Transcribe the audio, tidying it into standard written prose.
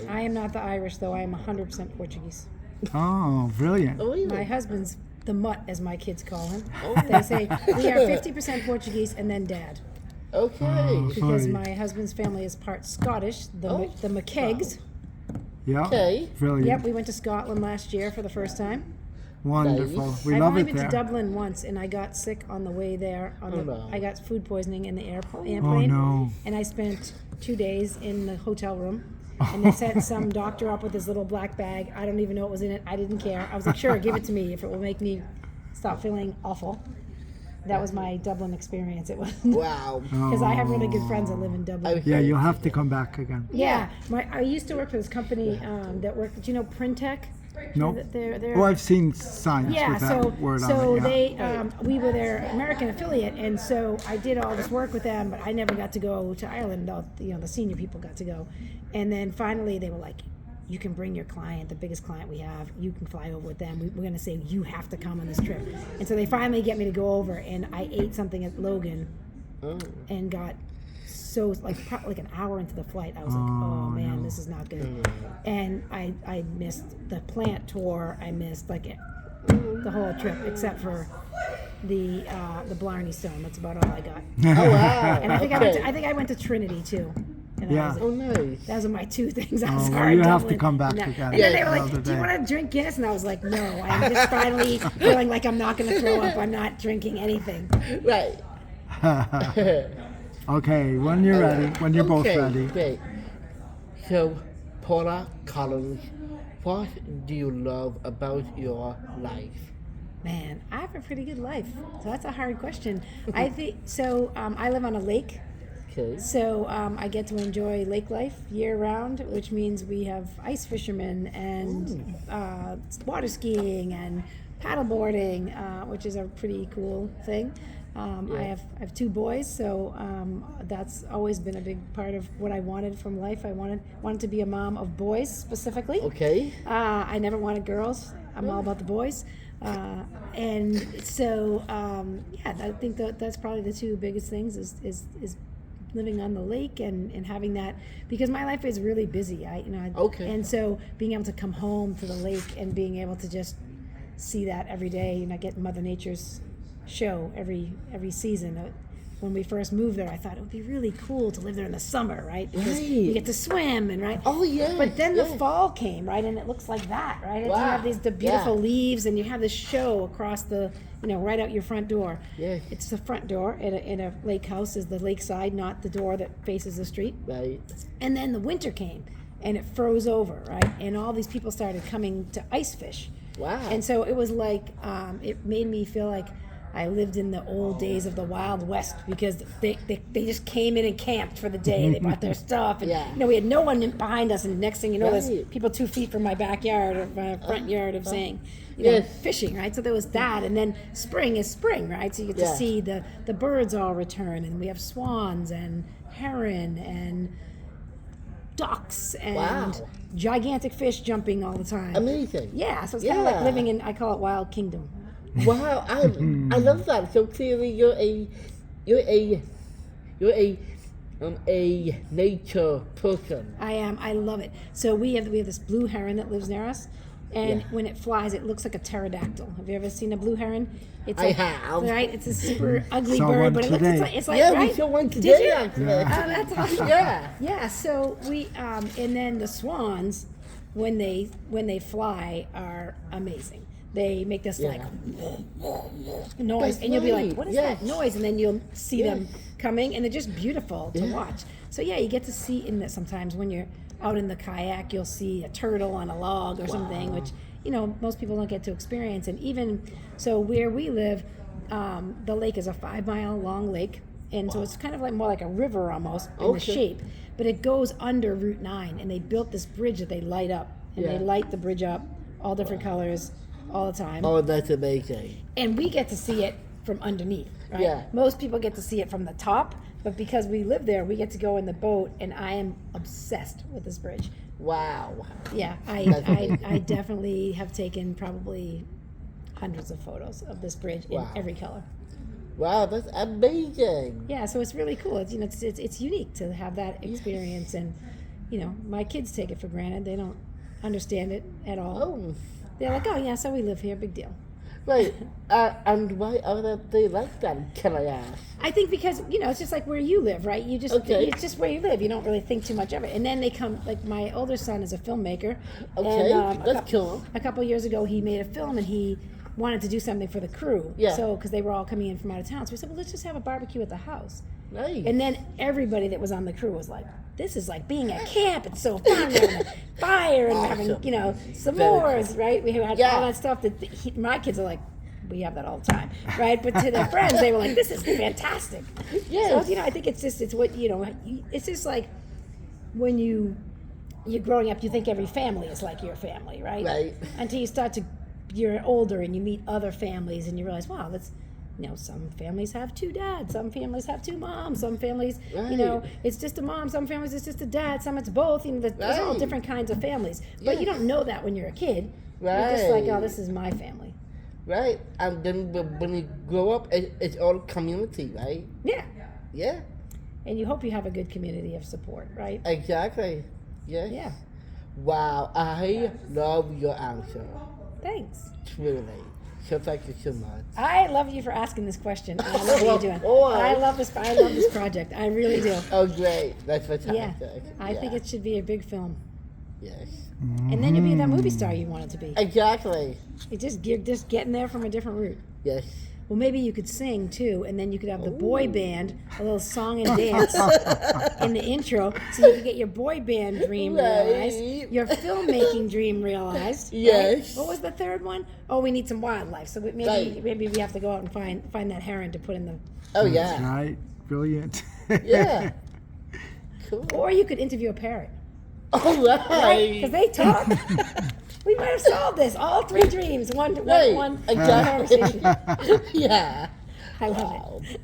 I am not the Irish, though. I am 100% Portuguese. Oh, brilliant. Oh, really? My husband's the mutt, as my kids call him. Oh. They say we are 50% Portuguese and then dad. Okay. Because Sorry. my husband's family is part Scottish, the Oh, the McKeggs. Yeah. Okay. Brilliant. Yep, we went to Scotland last year for the first time. Wonderful. Nice. We I've love only it been there. to Dublin once, and I got sick on the way there. no. I got food poisoning in the airplane. Oh, no. And I spent 2 days in the hotel room. And they sent some doctor up with this little black bag. I don't even know what was in it. I didn't care. I was like, sure, give it to me if it will make me stop feeling awful. That was my Dublin experience. It was Wow. because I have really good friends that live in Dublin. Yeah, you'll have to come back again. Yeah, I used to work for this company that worked. Do you know Printech? Nope. They're Oh, I've seen signs yeah, with that word on so it. Yeah. they we were their American affiliate, and so I did all this work with them, but I never got to go to Ireland. The senior people got to go, and then finally they were like, "You can bring your client, the biggest client we have. You can fly over with them. We're going to say you have to come on this trip." And so they finally get me to go over, and I ate something at Logan, and got so probably like an hour into the flight, I was like, "Oh man, this is not good." And I missed the plant tour. I missed like the whole trip except for the Blarney Stone. That's about all I got. Oh, wow. And I think Okay. I went to Trinity too. And Yeah. that Oh, was it. nice. Those are my two things. I Oh, was well, hard you have to Dublin. come back And again And then they were another like, "Do you day." want to drink Guinness?" And I was like, "No, I'm just finally feeling like I'm not going to throw up. I'm not drinking anything." Right. Okay, when you're ready, when you're both Okay, ready. Great. So, Paula Collins, what do you love about your life? Man, I have a pretty good life. So that's a hard question. I think so. I live on a lake. Okay. So I get to enjoy lake life year round, which means we have ice fishermen and water skiing and paddleboarding, which is a pretty cool thing. I have two boys, so that's always been a big part of what I wanted from life. I wanted to be a mom of boys specifically. Okay. I never wanted girls. I'm all about the boys. And so, I think that's probably the two biggest things is living on the lake and having that, because my life is really busy. Okay. And so being able to come home to the lake and being able to just see that every day, and I get Mother Nature's show every season. When we first moved there, I thought it would be really cool to live there in the summer, right? Because you Right. get to swim and right. Oh, yeah. But then the yeah. fall came, right, and it looks like that, right? You Wow. have the beautiful Yeah. leaves, and you have this show across the, right out your front door. Yes. It's the front door in a lake house is the lakeside, not the door that faces the street. Right. And then the winter came, and it froze over, right? And all these people started coming to ice fish. Wow. And so it was like, it made me feel like I lived in the old days of the Wild West, because they just came in and camped for the day. They brought their stuff, and Yeah. we had no one behind us. And next thing you know, there's Right. people 2 feet from my backyard or my front yard of saying, Yes. fishing, right? So there was that, and then spring is spring, right? So you get to Yeah. see the birds all return, and we have swans and heron and ducks and Wow. gigantic fish jumping all the time. Amazing. Yeah, so it's kind of like Yeah. living in, I call it Wild Kingdom. Wow, I love that. So clearly, you're a nature person. I am. I love it. So we have this blue heron that lives near us, and Yeah. when it flies, it looks like a pterodactyl. Have you ever seen a blue heron? It's I have. Right? It's a super ugly Saw bird, one but it today. looks it's like Yeah, right? we saw one Did today, you? actually. Oh, that's awesome. Yeah. Yeah. So we and then the swans, when they fly, are amazing. They make this like noise, That's and you'll be like, right. "What is Yes. that noise?" And then you'll see them Yes. coming, and they're just beautiful to Yeah. watch. So yeah, you get to see in that sometimes when you're out in the kayak, you'll see a turtle on a log or something, which most people don't get to experience. And even so, where we live, the lake is a 5-mile long lake, and so it's kind of like more like a river almost in the Okay. shape. But it goes under Route 9, and they built this bridge that they light up, and they Yeah. light the bridge up, all different colors, all the time. Oh, that's amazing. And we get to see it from underneath, right? Yeah. Most people get to see it from the top, but because we live there, we get to go in the boat, and I am obsessed with this bridge. Wow. Yeah, That's amazing. I definitely have taken probably hundreds of photos of this bridge in Wow. every color. Wow, that's amazing. Yeah, so it's really cool. It's it's unique to have that experience, and you know, my kids take it for granted. They don't understand it at all. Oh, They're like, oh yeah, so we live here, big deal. right. And why are they like that? Can I ask? I think because, you know, it's just like where you live, right? You just, Okay. it's just where you live. You don't really think too much of it. And then they come, like my older son is a filmmaker. Okay, And, that's cool. A couple years ago, he made a film and he wanted to do something for the crew. Yeah. So, because they were all coming in from out of town. So we said, well, let's just have a barbecue at the house. Nice. And then everybody that was on the crew was like, this is like being at camp. It's so fun. We're having a fire and we're having, Awesome. you know, Very s'mores, right? We had Yeah. all that stuff that my kids are like, we have that all the time, right? But to their friends, they were like, this is fantastic. Yes. So, you know, I think it's what, you know, it's just like when you're growing up, you think every family is like your family, right? Right. Until you're older and you meet other families and you realize, wow, that's, you know, some families have 2 dads, some families have 2 moms, some families, you know, Right. it's just a mom, some families it's just a dad, some it's both. You know, there's all Right. different kinds of families. But you Yes. don't know that when you're a kid. You're just like, oh, Right. this is my family. Right. And then when you grow up, it's all community, right? Yeah. Yeah. And you hope you have a good community of support, right? Exactly. Yes. Yeah. Wow. I love your answer. Thanks. Truly. So thank you so much. I love you for asking this question. And I love what you're doing. Oh, I love this project. I really do. Oh, great. That's Yeah. fantastic. I think it should be a big film. Yes. And then you'll be that movie star you wanted to be. Exactly. You're just getting there from a different route. Yes. Well, maybe you could sing too, and then you could have the boy band, a little song and dance in the intro, so you could get your boy band dream realized, Right. your filmmaking dream realized. right? Yes. What was the third one? Oh, we need some wildlife. So maybe Right. maybe we have to go out and find that heron to put in the. Oh, That's yeah. right. Brilliant. Yeah. Cool. Or you could interview a parrot, All right? right. Because they talk. We might have solved this. All 3 dreams. One Right. conversation. Exactly. Yeah. I love Wow. it.